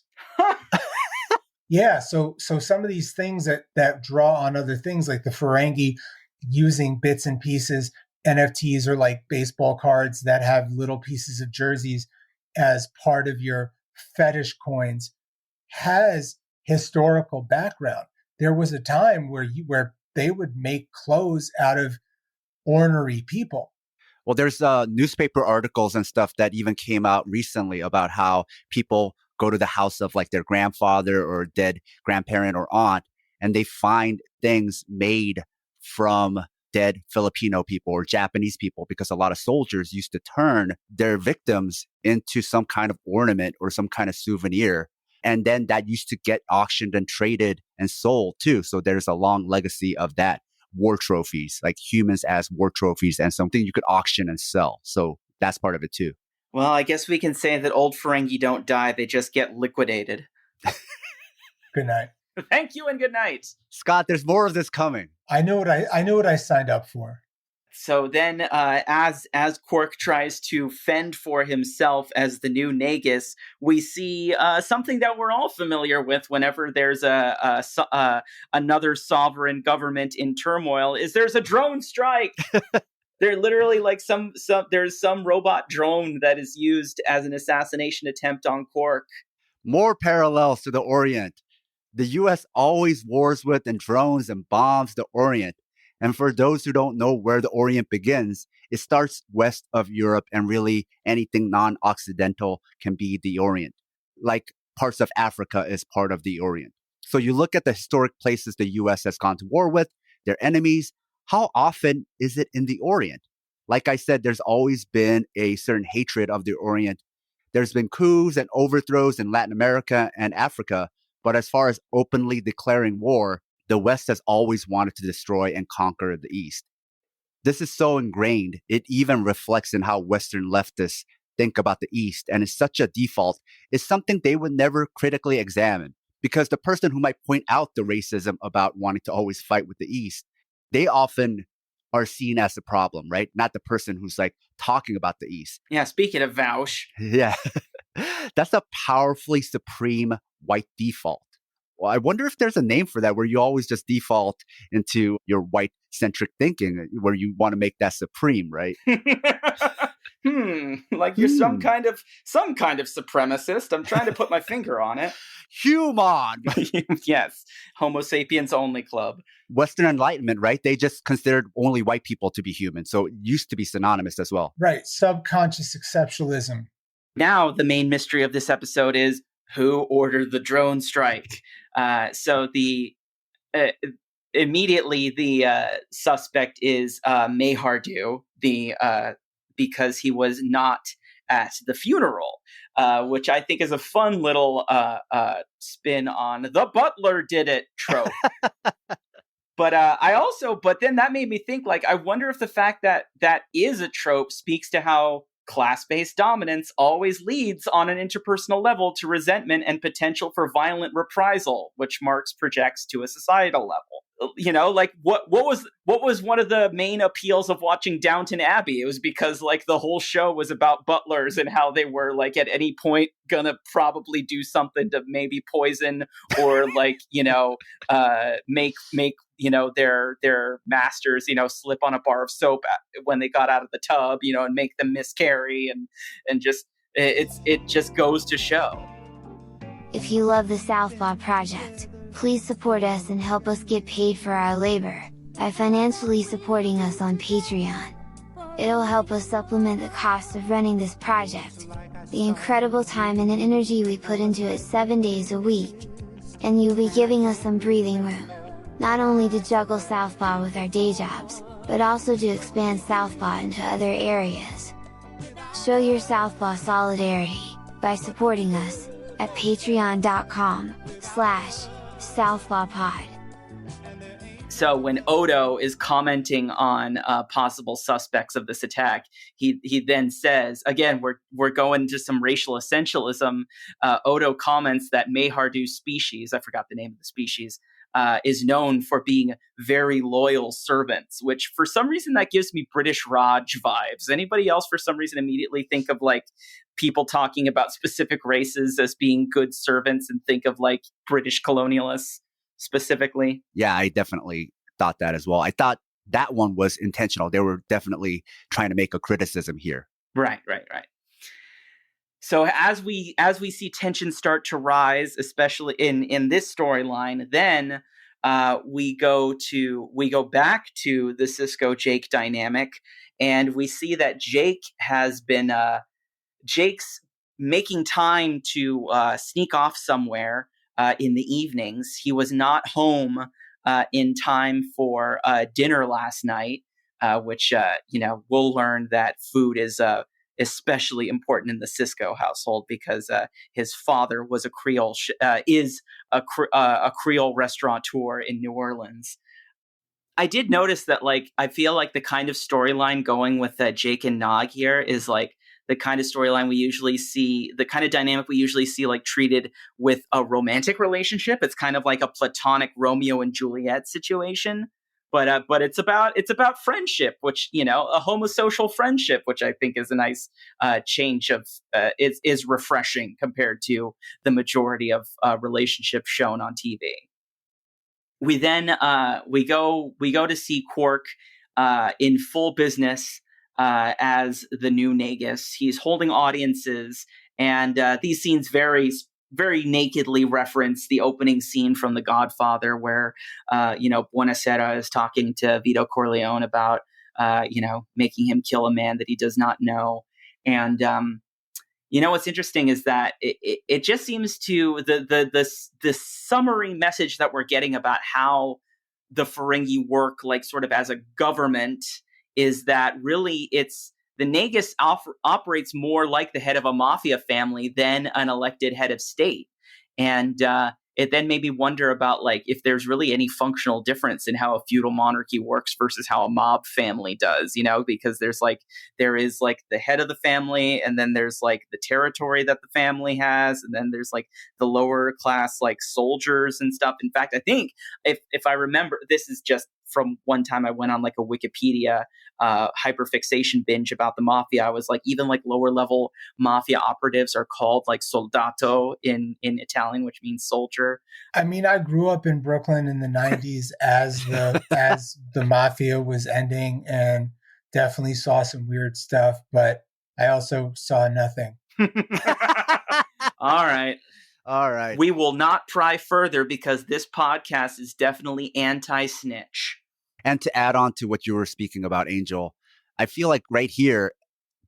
Yeah, so some of these things that draw on other things, like the Ferengi using bits and pieces, NFTs are like baseball cards that have little pieces of jerseys as part of your fetish coins, has historical background. There was a time where they would make clothes out of ornery people. Well, there's newspaper articles and stuff that even came out recently about how people go to the house of like their grandfather or dead grandparent or aunt, and they find things made from dead Filipino people or Japanese people, because a lot of soldiers used to turn their victims into some kind of ornament or some kind of souvenir. And then that used to get auctioned and traded and sold too. So there's a long legacy of that. War trophies, like humans as war trophies, and something you could auction and sell. So that's part of it too. Well, I guess we can say that old Ferengi don't die, they just get liquidated. Good night. Thank you and good night. Scott, there's more of this coming. I know what I signed up for. So then, as Quark tries to fend for himself as the new Nagus, we see something that we're all familiar with whenever there's another sovereign government in turmoil. Is there's a drone strike? They're literally like there's some robot drone that is used as an assassination attempt on Quark. More parallels to the Orient. The U.S. always wars with and drones and bombs the Orient. And for those who don't know where the Orient begins, it starts west of Europe, and really anything non-Occidental can be the Orient. Like parts of Africa is part of the Orient. So you look at the historic places the U.S. has gone to war with, their enemies. How often is it in the Orient? Like I said, there's always been a certain hatred of the Orient. There's been coups and overthrows in Latin America and Africa. But as far as openly declaring war, the West has always wanted to destroy and conquer the East. This is so ingrained, it even reflects in how Western leftists think about the East. And it's such a default. It's something they would never critically examine, because the person who might point out the racism about wanting to always fight with the East, they often are seen as the problem, right? Not the person who's like talking about the East. Yeah, speaking of Vaush. Yeah. That's a powerfully supreme white default. Well, I wonder if there's a name for that, where you always just default into your white centric thinking, where you want to make that supreme, right? Like you're some kind of supremacist. I'm trying to put my finger on it. Human. Yes. Homo sapiens only club. Western Enlightenment, right? They just considered only white people to be human. So it used to be synonymous as well. Right. Subconscious exceptionalism. Now, the main mystery of this episode is who ordered the drone strike. So immediately the suspect is Mayhardu, because he was not at the funeral, which I think is a fun little spin on the butler did it trope. But then that made me think, like, I wonder if the fact that that is a trope speaks to how class-based dominance always leads on an interpersonal level to resentment and potential for violent reprisal, which Marx projects to a societal level. You know, like what was one of the main appeals of watching Downton Abbey? It was because like the whole show was about butlers and how they were like at any point gonna probably do something to maybe poison or like, you know, make you know their masters, you know, slip on a bar of soap when they got out of the tub, you know, and make them miscarry, and just it just goes to show. If you love the Southpaw Project, please support us and help us get paid for our labor by financially supporting us on Patreon. It'll help us supplement the cost of running this project, the incredible time and energy we put into it 7 days a week, and you'll be giving us some breathing room, not only to juggle Southpaw with our day jobs, but also to expand Southpaw into other areas. Show your Southpaw solidarity by supporting us at patreon.com/southpawpod. So when Odo is commenting on possible suspects of this attack, he then says, again, we're going to some racial essentialism. Odo comments that Mayhardu's species, I forgot the name of the species, is known for being very loyal servants, which for some reason that gives me British Raj vibes. Anybody else for some reason immediately think of like people talking about specific races as being good servants and think of like British colonialists specifically? Yeah, I definitely thought that as well. I thought that one was intentional. They were definitely trying to make a criticism here. Right. So as we see tensions start to rise, especially in this storyline, then we go back to the Cisco Jake dynamic, and we see that Jake's making time to sneak off somewhere in the evenings. He was not home in time for dinner last night, which we'll learn that food is especially important in the Cisco household because his father was a Creole a Creole restaurateur in New Orleans. I did notice that, like, I feel like the kind of storyline going with Jake and Nog here is like the kind of storyline we usually see, the kind of dynamic we usually see, like, treated with a romantic relationship. It's kind of like a platonic Romeo and Juliet situation, but it's about friendship, which, you know, a homosocial friendship, which I think is a nice change of is refreshing compared to the majority of relationships shown on TV. We then we go to see Quark in full business as the new Nagus. He's holding audiences, and these scenes very nakedly reference the opening scene from The Godfather, where Buonasera is talking to Vito Corleone about making him kill a man that he does not know. And what's interesting is that it just seems to the summary message that we're getting about how the Ferengi work, like sort of as a government, is that really it's the Nagus operates more like the head of a mafia family than an elected head of state. And it then made me wonder about, like, if there's really any functional difference in how a feudal monarchy works versus how a mob family does, because there is the head of the family, and then there's like the territory that the family has, and then there's like the lower class, like soldiers and stuff. In fact, I think if I remember, this is just from one time I went on like a Wikipedia hyperfixation binge about the mafia. I was like, even like lower level mafia operatives are called like soldato in Italian, which means soldier. I mean, I grew up in Brooklyn in the 90s as the mafia was ending, and definitely saw some weird stuff, but I also saw nothing. All right. All right. We will not pry further because this podcast is definitely anti-snitch. And to add on to what you were speaking about, Angel, I feel like right here,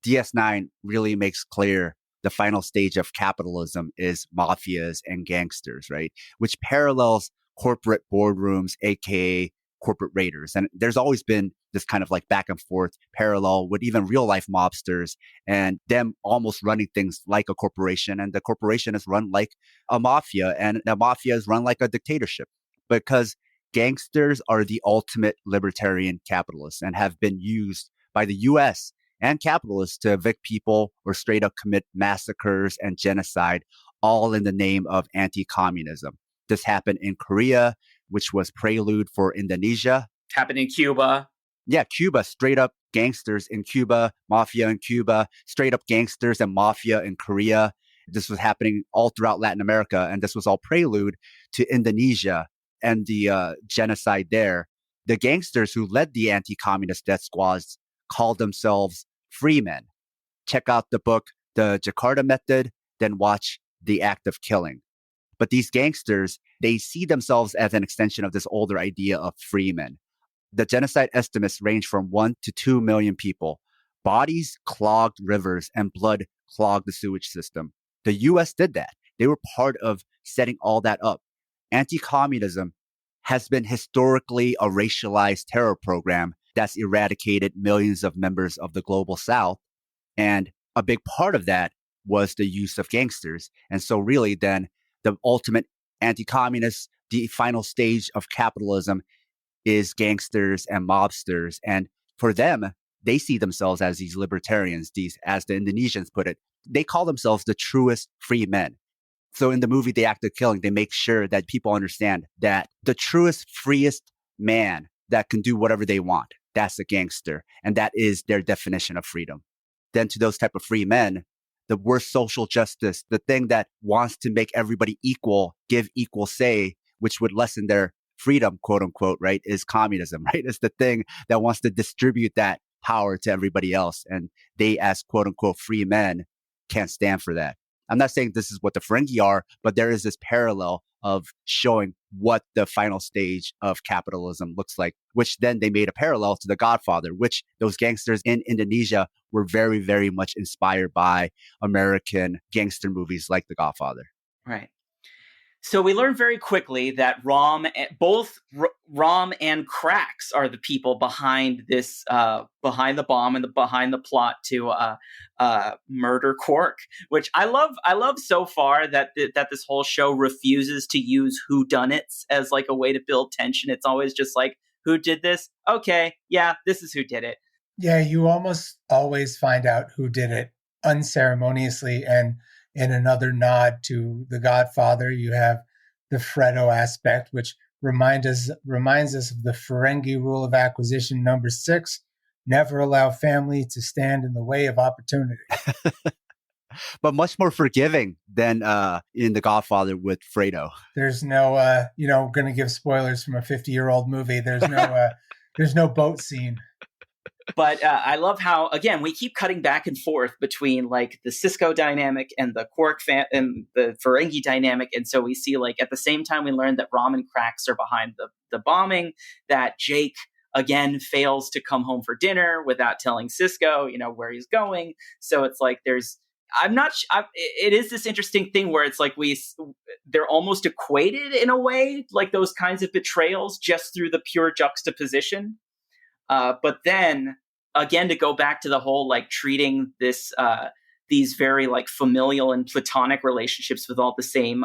DS9 really makes clear the final stage of capitalism is mafias and gangsters, right? Which parallels corporate boardrooms, aka corporate raiders. And there's always been this kind of like back and forth parallel with even real life mobsters and them almost running things like a corporation. And the corporation is run like a mafia, and the mafia is run like a dictatorship, because gangsters are the ultimate libertarian capitalists and have been used by the US and capitalists to evict people or straight up commit massacres and genocide, all in the name of anti-communism. This happened in Korea, which was prelude for Indonesia. Happened in Cuba. Yeah, Cuba, straight up gangsters in Cuba, mafia in Cuba, straight up gangsters and mafia in Korea. This was happening all throughout Latin America, and this was all prelude to Indonesia and the genocide there. The gangsters who led the anti-communist death squads called themselves free men. Check out the book, The Jakarta Method, then watch The Act of Killing. But these gangsters, they see themselves as an extension of this older idea of free men. The genocide estimates range from 1 to 2 million people. Bodies clogged rivers and blood clogged the sewage system. The US did that. They were part of setting all that up. Anti-communism has been historically a racialized terror program that's eradicated millions of members of the global South. And a big part of that was the use of gangsters. And so really then the ultimate anti-communist, the final stage of capitalism is gangsters and mobsters. And for them, they see themselves as these libertarians, these, as the Indonesians put it, they call themselves the truest free men. So in the movie, The Act of Killing, they make sure that people understand that the truest, freest man that can do whatever they want, that's a gangster. And that is their definition of freedom. Then to those type of free men, the worst social justice, the thing that wants to make everybody equal, give equal say, which would lessen their freedom, quote unquote, right, is communism, right? It's the thing that wants to distribute that power to everybody else. And they, as quote unquote free men, can't stand for that. I'm not saying this is what the Ferengi are, but there is this parallel of showing what the final stage of capitalism looks like, which then they made a parallel to The Godfather, which those gangsters in Indonesia were very, very much inspired by American gangster movies like The Godfather. Right. So we learn very quickly that both Rom and Krax are the people behind this, behind the bomb and behind the plot to murder Quark. Which I love. I love so far that this whole show refuses to use whodunits as like a way to build tension. It's always just like, who did this? Okay, yeah, this is who did it. Yeah, you almost always find out who did it unceremoniously. And in another nod to The Godfather, you have the Fredo aspect, which reminds us of the Ferengi rule of acquisition number 6: never allow family to stand in the way of opportunity. But much more forgiving than in The Godfather with Fredo. There's no, going to give spoilers from a 50-year-old movie. There's no boat scene. But I love how, again, we keep cutting back and forth between like the Sisko dynamic and the Quark and the Ferengi dynamic. And so we see like at the same time we learn that Rom and Krax are behind the bombing, that Jake again fails to come home for dinner without telling Sisko, where he's going. So it's like it is this interesting thing where it's like they're almost equated in a way, like those kinds of betrayals just through the pure juxtaposition. But then again, to go back to the whole like treating these very like familial and platonic relationships with all the same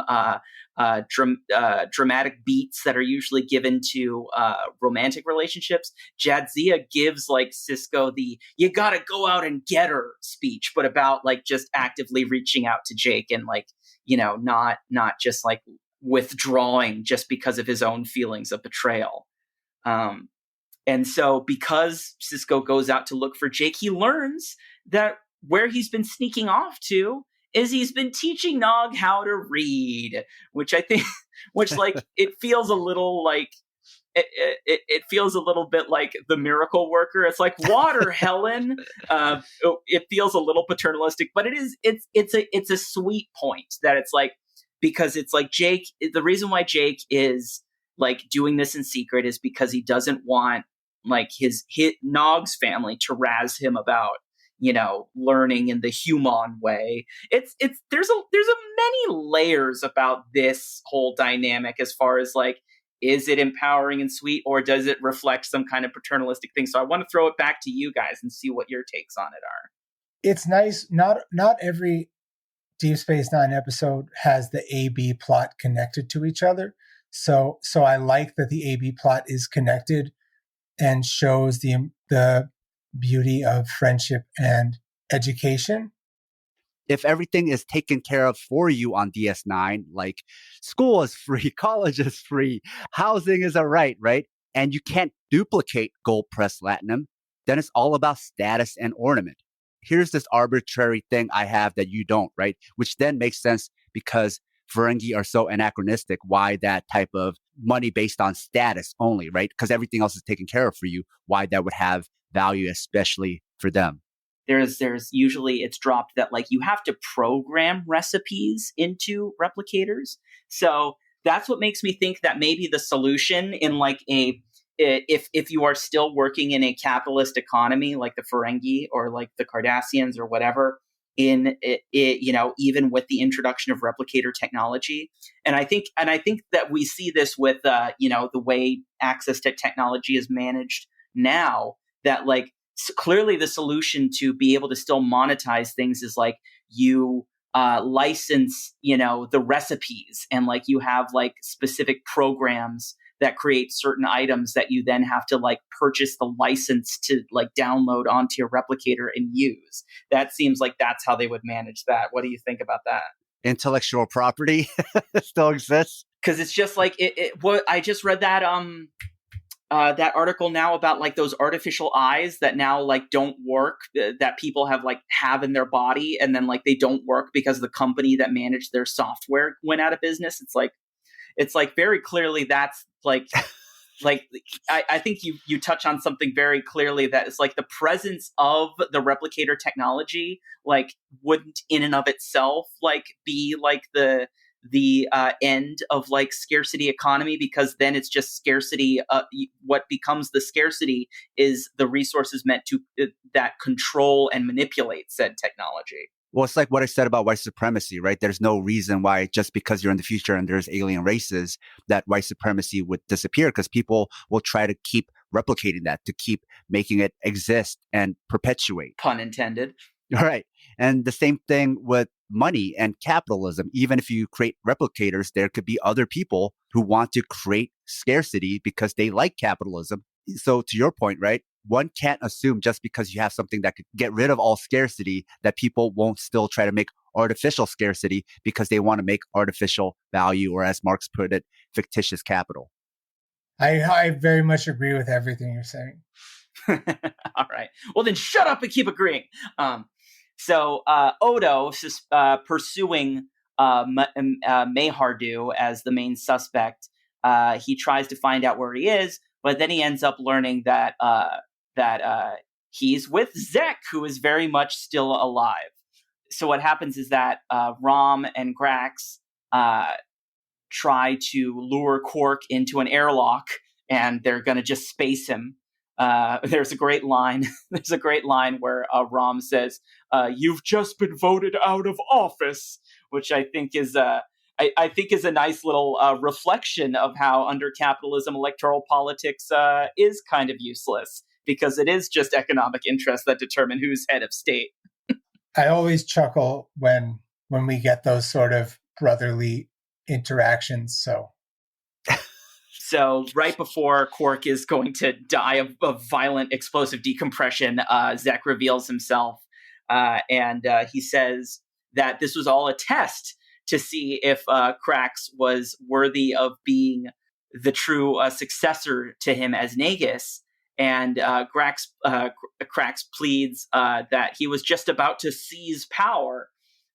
dramatic beats that are usually given to romantic relationships. Jadzia gives like Sisko the "you gotta go out and get her" speech, but about like just actively reaching out to Jake and like not just like withdrawing just because of his own feelings of betrayal. And so because Sisko goes out to look for Jake, he learns that where he's been sneaking off to is he's been teaching Nog how to read, which like it feels a little like it feels a little bit like the miracle worker. It's like water, Helen. It feels a little paternalistic, but it's a sweet point that it's like, because it's like Jake, the reason why Jake is like doing this in secret is because he doesn't want like his Nog's family to razz him about learning in the human way. There's a many layers about this whole dynamic as far as like, is it empowering and sweet, or does it reflect some kind of paternalistic thing? So I want to throw it back to you guys and see what your takes on it are. It's nice. Not every Deep Space Nine episode has the A-B plot connected to each other. So I like that the A-B plot is connected and shows the beauty of friendship and education. If everything is taken care of for you on DS9, like school is free, college is free, housing is all right, and you can't duplicate gold press latinum, then it's all about status and ornament. Here's this arbitrary thing I have that you don't, right? Which then makes sense because Ferengi are so anachronistic. Why that type of money based on status only, right? Because everything else is taken care of for you. Why that would have value, especially for them. There's usually it's dropped that like you have to program recipes into replicators. So that's what makes me think that maybe the solution in like if you are still working in a capitalist economy like the Ferengi or like the Cardassians or whatever, in it, even with the introduction of replicator technology, and I think that we see this with the way access to technology is managed now. That like clearly the solution to be able to still monetize things is like you license the recipes, and like you have like specific programs that create certain items that you then have to like purchase the license to like download onto your replicator and use. That seems like that's how they would manage that. What do you think about that? intellectual property still exists. Because it's just like what I just read that article now about like those artificial eyes that now like don't work, that people have in their body, and then like they don't work because the company that managed their software went out of business. It's like very clearly that's like like I think you touch on something very clearly, that it's like the presence of the replicator technology like wouldn't in and of itself like be like the end of like scarcity economy, because then it's just scarcity. What becomes the scarcity is the resources meant to that control and manipulate said technology. Well, it's like what I said about white supremacy, right? There's no reason why just because you're in the future and there's alien races that white supremacy would disappear, because people will try to keep replicating that, to keep making it exist and perpetuate. Pun intended. All right. And the same thing with money and capitalism. Even if you create replicators, there could be other people who want to create scarcity because they like capitalism. So to your point, right? One can't assume just because you have something that could get rid of all scarcity that people won't still try to make artificial scarcity because they want to make artificial value, or as Marx put it, fictitious capital. I very much agree with everything you're saying. All right. Well, then shut up and keep agreeing. So Odo is pursuing Mayhardu as the main suspect. He tries to find out where he is, but then he ends up learning that he's with Zek, who is very much still alive. So what happens is that Rom and Grax try to lure Quark into an airlock, and they're going to just space him. There's a great line. There's a great line where Rom says, "You've just been voted out of office," which I think is I think is a nice little reflection of how under capitalism electoral politics is kind of useless, because it is just economic interests that determine who's head of state. I always chuckle when we get those sort of brotherly interactions. So right before Quark is going to die of violent explosive decompression, Zek reveals himself, and he says that this was all a test to see if Krax was worthy of being the true successor to him as Nagus. And Krax pleads that he was just about to seize power.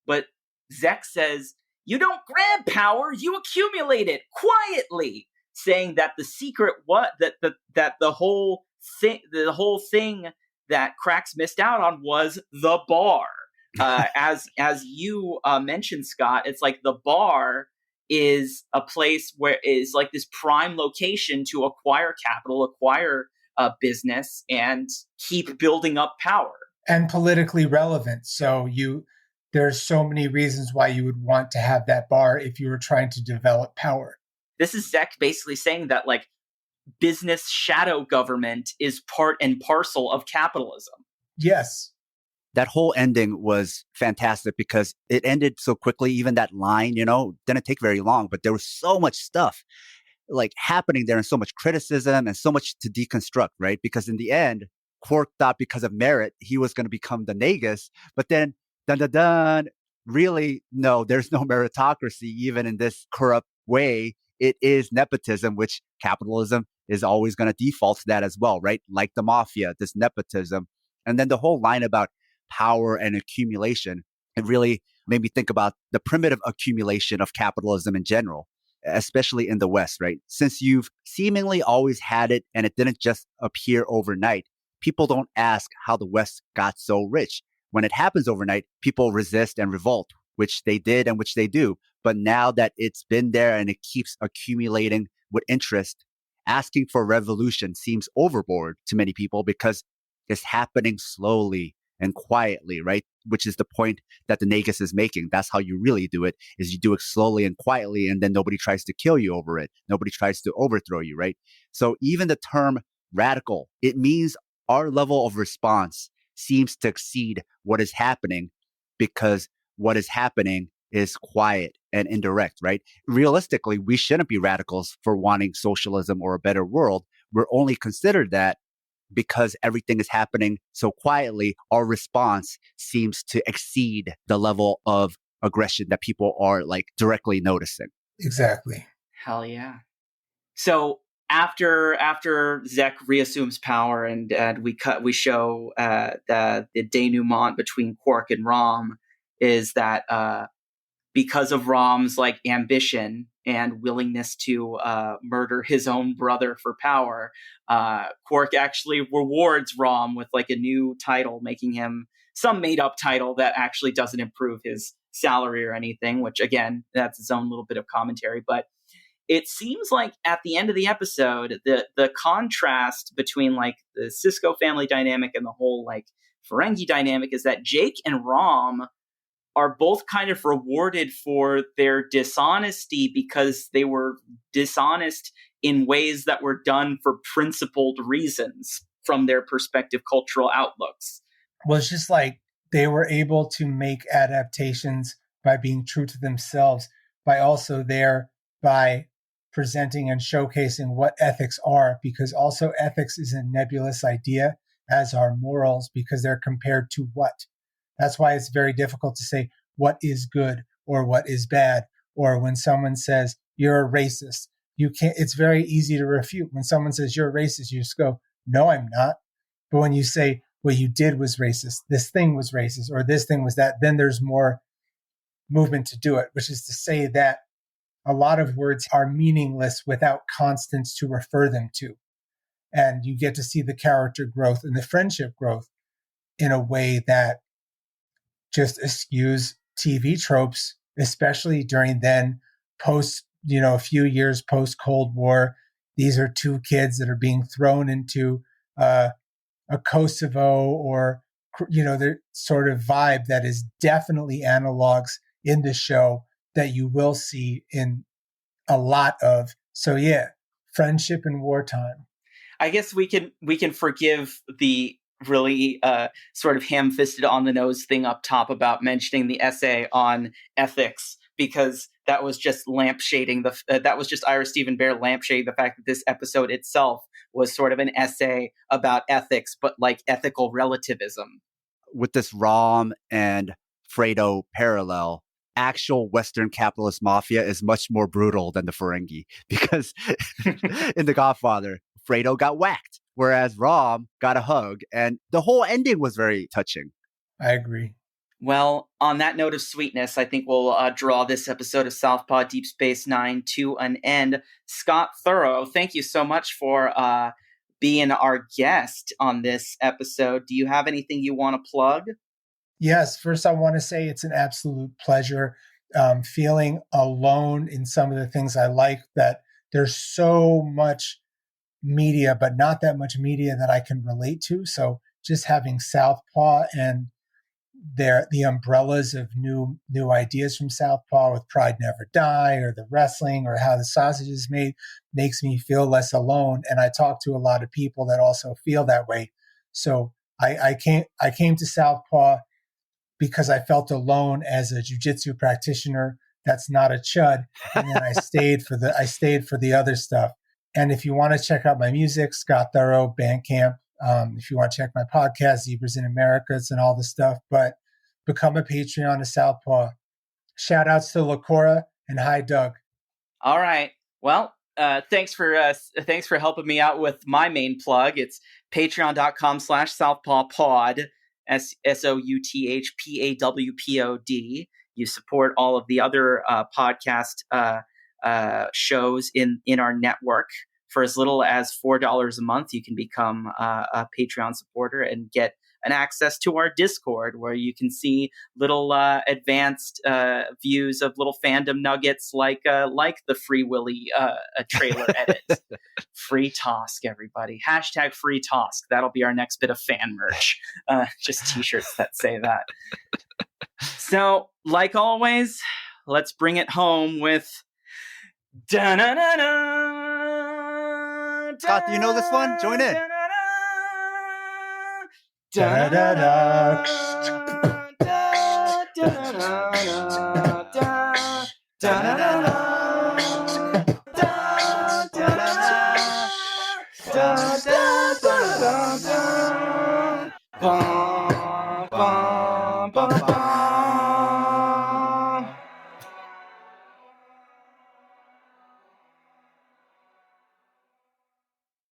But Zek says, "You don't grab power, you accumulate it quietly," saying that the secret that the whole thing that Krax missed out on was the bar. As you mentioned, Scott, it's like the bar is a place where is like this prime location to acquire capital, acquire business, and keep building up power. And politically relevant. So there's so many reasons why you would want to have that bar if you were trying to develop power. This is Zek basically saying that like business shadow government is part and parcel of capitalism. Yes. That whole ending was fantastic because it ended so quickly. Even that line, didn't take very long, but there was so much stuff like happening there and so much criticism and so much to deconstruct, right? Because in the end, Quark thought because of merit, he was going to become the Nagus, but then really, no, there's no meritocracy even in this corrupt way. It is nepotism, which capitalism is always going to default to that as well, right? Like the mafia, this nepotism. And then the whole line about power and accumulation, it really made me think about the primitive accumulation of capitalism in general, especially in the West, right? Since you've seemingly always had it and it didn't just appear overnight, people don't ask how the West got so rich. When it happens overnight, people resist and revolt, which they did and which they do. But now that it's been there and it keeps accumulating with interest, asking for revolution seems overboard to many people because it's happening slowly and quietly, right? Which is the point that the Nagus is making. That's how you really do it, is you do it slowly and quietly, and then nobody tries to kill you over it. Nobody tries to overthrow you, right? So even the term radical, it means our level of response seems to exceed what is happening because what is happening is quiet and indirect, right? Realistically, we shouldn't be radicals for wanting socialism or a better world. We're only considered that because everything is happening so quietly. Our response seems to exceed the level of aggression that people are like directly noticing. Exactly. Hell yeah. So after Zek reassumes power and we show the denouement between Quark and Rom is that because of Rom's like ambition and willingness to murder his own brother for power, Quark actually rewards Rom with like a new title, making him some made up title that actually doesn't improve his salary or anything, which again, that's its own little bit of commentary. But it seems like at the end of the episode, the contrast between like the Sisko family dynamic and the whole like Ferengi dynamic is that Jake and Rom are both kind of rewarded for their dishonesty because they were dishonest in ways that were done for principled reasons from their perspective cultural outlooks. Well, it's just like they were able to make adaptations by being true to themselves, by also by presenting and showcasing what ethics are, because also ethics is a nebulous idea, as are morals, because they're compared to what. That's why it's very difficult to say what is good or what is bad. Or when someone says you're a racist, it's very easy to refute. When someone says you're a racist, you just go, no, I'm not. But when you say what you did was racist, this thing was racist, or this thing was that, then there's more movement to do it, which is to say that a lot of words are meaningless without constants to refer them to. And you get to see the character growth and the friendship growth in a way that just eschews TV tropes, especially during then a few years post Cold War. These are two kids that are being thrown into a Kosovo or, the sort of vibe that is definitely analogs in the show that you will see in a lot of. So yeah, friendship in wartime. I guess we can forgive the really sort of ham-fisted on the nose thing up top about mentioning the essay on ethics, because that was just lampshading that was just Ira Stephen Bear lampshading the fact that this episode itself was sort of an essay about ethics, but like ethical relativism. With this Rom and Fredo parallel, actual Western capitalist mafia is much more brutal than the Ferengi, because in The Godfather, Fredo got whacked, whereas Rom got a hug, and the whole ending was very touching. I agree. Well, on that note of sweetness, I think we'll draw this episode of Southpaw Deep Space Nine to an end. Scott Thorough, thank you so much for being our guest on this episode. Do you have anything you want to plug? Yes. First, I want to say it's an absolute pleasure feeling alone in some of the things I like, that there's so much media, but not that much media that I can relate to. So just having Southpaw and the umbrellas of new ideas from Southpaw with Pride Never Die or the wrestling or how the sausage is made makes me feel less alone. And I talk to a lot of people that also feel that way. So I came to Southpaw because I felt alone as a jiu-jitsu practitioner that's not a chud. And then I stayed for the other stuff. And if you want to check out my music, Scott Thorough, Bandcamp. If you want to check my podcast, Zebras in Americas, and all this stuff, but become a Patreon of Southpaw. Shout outs to Lacora and hi, Doug. All right. Well, thanks for helping me out with my main plug. It's patreon.com/southpawpod, SOUTHPAWPOD. You support all of the other podcast shows in our network. For as little as $4 a month, you can become a Patreon supporter and get an access to our Discord, where you can see little advanced views of little fandom nuggets like the Free Willy trailer edit. Free Tosk, everybody. Hashtag Free Tosk. That'll be our next bit of fan merch. Just t-shirts that say that. So, like always, let's bring it home with da-na-na-na. Scott, do you know this one? Join in. Bum, bum, bum, bum.